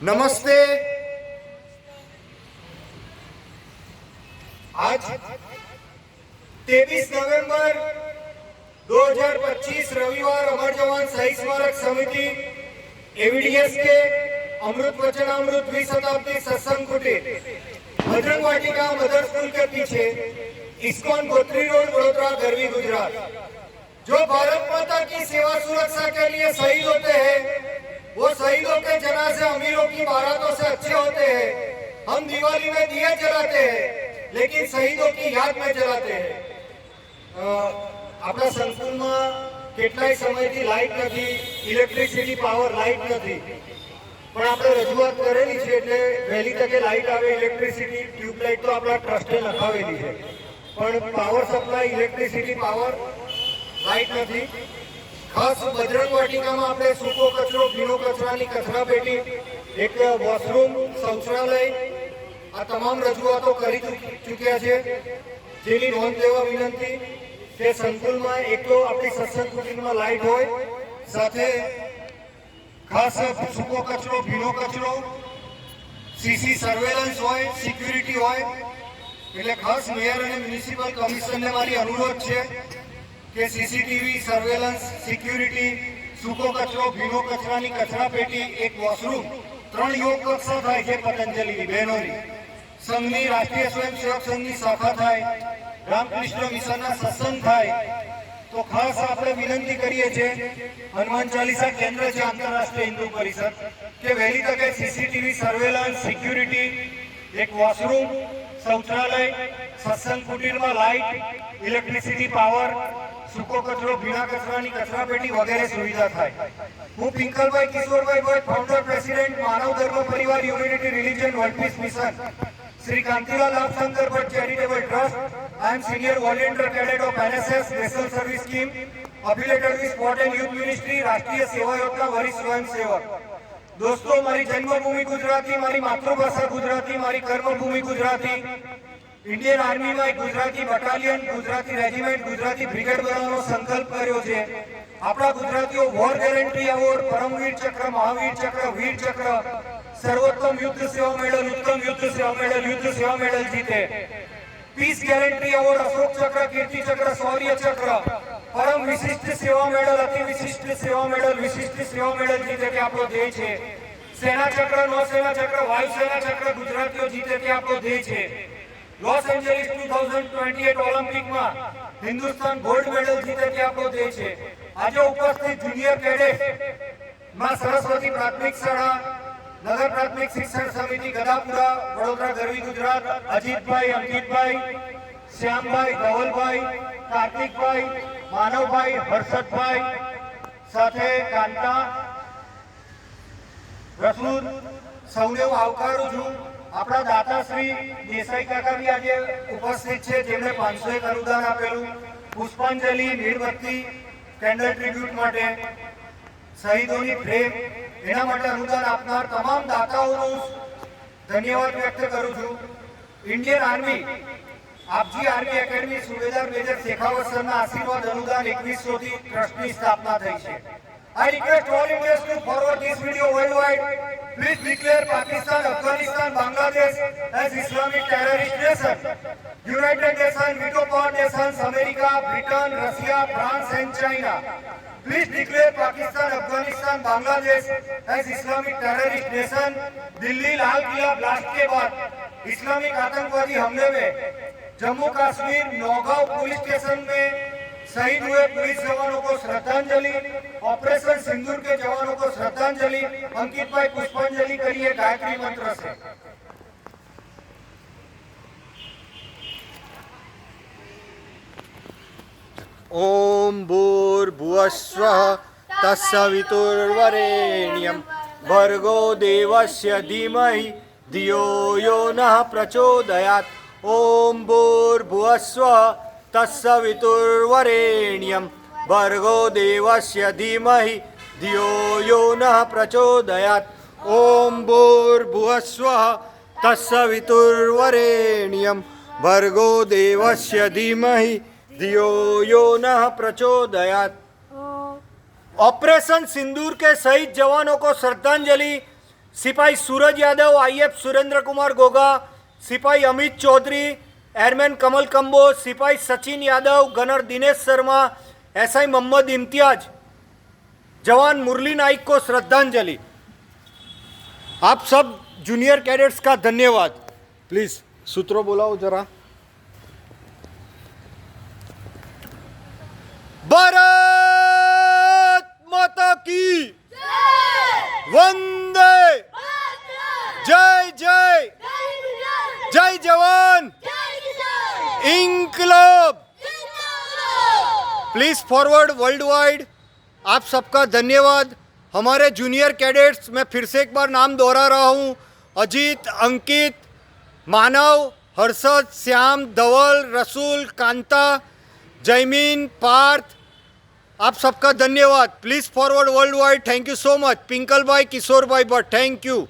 नमस्ते। आज 23 नवंबर 2025 रविवार अमर जवान शहीद स्मारक समिति एवीडीएस के अमृत वचनामृत 20 शताब्दी सत्संग कुटीर बजरंग वाटिका मदर स्कूल के पीछे इस्कॉन गोत्री रोड वडोदरा गरवी गुजरात, जो भारत माता की सेवा सुरक्षा के लिए शहीद होते हैं, वो शहीदों के जनाजे अमीरों की बारातों से अच्छे होते हैं। हम दिवाली में दिए जलाते हैं, लेकिन शहीदों की याद में जलाते हैं। अपना संकुल में કેટલાય સમયથી લાઈટ નથી, ઇલેક્ટ્રિસિટી પાવર લાઈટ નથી, પણ આપણે રજૂઆત કરેલી છે એટલે વહેલી તકે લાઈટ આવે, ઇલેક્ટ્રિસિટી ટ્યુબલાઇટ તો આપણા ટ્રસ્ટે નખાવેલી છે, પણ power supply electricity power light નથી। ખાસ બજરંગ વાટિકામાં આપણે સૂકો કચરો, ભીનો કચરાની કચરા પેટી, એક વોશરૂમ, શૌચાલય, આ તમામ રજૂઆતો કરી ચૂક્યા છે, જેની નોંધ લેવા વિનંતી કે સંકુલમાં એક તો આપણી સત્સંગ કુટીરમાં લાઈટ હોય, સાથે ખાસ સૂકો કચરો, ભીનો કચરો, સીસી સર્વેલન્સ હોય, સિક્યુરિટી હોય। એટલે ખાસ મેયર અને મ્યુનિસિપલ કમિશનને મારી અનુરોધ છે કે સીસીટીવી, સર્વેલન્સ, સિક્યુરિટી, સૂકો કચરો, ભીનો કચરાની કચરા પેટી, એક વોશરૂમ, 3 યોગ કક્ષા થાય છે પતંજલિની બહેનોની, સંઘની રાષ્ટ્રીય સ્વયંસેવક સંઘની શાખા થાય, રામકૃષ્ણ મિશનના સત્સંગ થાય। તો ખાસ આપણે વિનંતી કરીએ છીએ, હનુમાન ચાલીસા કેન્દ્ર છે આંતરરાષ્ટ્રીય હિન્દુ પરિષદ, કે વહેલી તકે સીસીટીવી, સર્વેલન્સ, સિક્યુરિટી, એક વોશરૂમ, શૌચાલય, સત્સંગ કુટીરમાં લાઇટ, ઇલેક્ટ્રિસિટી પાવર, સૂકો કચરો, ભીના કચરાની કચરા પેટી વગેરે સુવિધા થાય। હું પિંકલભાઈ કિશોરભાઈ ભટ્ટ, ફાઉન્ડર પ્રેસિડેન્ટ, માનવ ધર્મ પરિવાર unity religion world piece mission, Shri Kantilal Labhshankar Bhatt charitable trust, I am senior volunteer cadet of NSS National Service Scheme, affiliated with Sport and Youth Ministry, રાષ્ટ્રીય સેવા યોજના વરિષ્ઠ સ્વયંસેવક। દોસ્તો, મારી જન્મભૂમિ ગુજરાતી, મારી માતૃભાષા ગુજરાતી, મારી કર્મભૂમિ ગુજરાતી, ઇન્ડિયન આર્મીમાં Gujarati battalion, Gujarati regiment, Gujarati brigade બનાવવાનો સંકલ્પ કર્યો છે। આપણા ગુજરાતીઓ વોર ગેરંટી એવોર્ડ, પરમવીર ચક્ર, મહાવીર ચક્ર, વીર ચક્ર, સર્વોત્તમ યુદ્ધ સેવા મેડલ, ઉત્તમ યુદ્ધ સેવા મેડલ, યુદ્ધ સેવા મેડલ જીતે। પીસ ગેરંટી એવોર્ડ, અશોક ચક્ર, કીર્તિ ચક્ર, શૌર્ય ચક્ર, પરમ વિશિષ્ટ સેવા મેડલ, અતિ વિશિષ્ટ સેવા મેડલ, વિશિષ્ટ સેવા મેડલ જીતે તે આપણો ધ્યેય છે। સેના ચક્ર, નૌસેના ચક્ર, વાયુસેના ચક્ર ગુજરાતીઓ જીતે તે આપણો ધ્યેય છે। લોસ એન્જલિસ 2028 ઓલિમ્પિકમાં હિન્દુસ્તાન ગોલ્ડ મેડલ જીતે તે આપણો ધ્યેય છે। આજે ઉપસ્થિત જુનિયર કેડેટ માં સરસ્વતી પ્રાથમિક શાળા, નગર પ્રાથમિક શિક્ષણ સમિતિ ગદાપુરા, વડોદરા ગરવી ગુજરાત, અજીતભાઈ, અંકિતભાઈ, શ્યામભાઈ, ધવલભાઈ, કાર્તિકભાઈ, માનવભાઈ, હર્ષદભાઈ, સાથે કાંતા, રસૂલ, સૌને હું આવકારું છું। આપણા દાતાશ્રી દેસાઈ કાકા બી આજે ઉપસ્થિત છે, જેમણે 501 અનુદાન આપેલું, પુષ્પાંજલિ, મીણબત્તી, કેન્ડલ ટ્રિબ્યુટ માટે, શહીદોની ફ્રેમ, એના માટે અનુદાન આપનાર તમામ દાતાઓનો ધન્યવાદ વ્યક્ત કરું છું। ઇન્ડિયન આર્મી, આપજી army academy, subedar major Shekhawat સરના આશીર્વાદ અનુદાન 2100 થી ટ્રસ્ટની સ્થાપના થઈ છે। I request all Indians to forward this video worldwide. Please declare Pakistan, Afghanistan, Bangladesh as Islamic terrorist nation. United Nations, veto power nations, America, Britain, Russia, France and China. Please declare Pakistan, Afghanistan, Bangladesh as Islamic terrorist nation. Delhi Lal Qila blast के बाद Islamic आतंकवादी हमले में Jammu Kashmir Naugaon police station में शहीद हुए police जवानों को श्रद्धांजलि, ऑपरेशन सिंदूर के जवानों को श्रद्धांजलि। अंकित भाई पुष्पांजलि करिए गायत्री मंत्र से। ओम भूर्भुवस्वः तत्सवितुर्वरेण्यं भर्गो देवस्य धीमहि धियो यो नः प्रचोदयात्। ओम भूर्भुवस्वः तत्सवितुर्वरेण्यं भर्गो देवस्य धीमहि धियो यो नः प्रचोदयात्। ओम भूर्भुवस्वः तत्सवितुर्वरेण्यं भर्गो देवस्य धीमहि धियो यो नः प्रचोदयात्। ऑपरेशन सिंदूर के शहीद जवानों को श्रद्धांजलि, सिपाही सूरज यादव, IF सुरेंद्र कुमार गोगा, सिपाही अमित चौधरी, एयरमैन कमल कंबोज, सिपाही सचिन यादव, गनर दिनेश शर्मा, SI मोहम्मद इम्तियाज, जवान मुरली नाइक को श्रद्धांजलि। आप सब जूनियर कैडेट्स का धन्यवाद। प्लीज सूत्रों बोलाओ जरा। भारत माता की वंदे, जय जय, जय जवान, इंकलाब। Please forward world wide. आप सबका धन्यवाद। हमारे जूनियर कैडेट्स, मैं फिर से एक बार नाम दोहरा रहा हूँ, अजीत, अंकित, मानव, हर्षद, श्याम, धवल, रसूल, कांता, जयमीन, पार्थ, आप सबका धन्यवाद। Please forward world wide. Thank you so much. Pinkal भाई, किशोर भाई भट्ट, थैंक यू।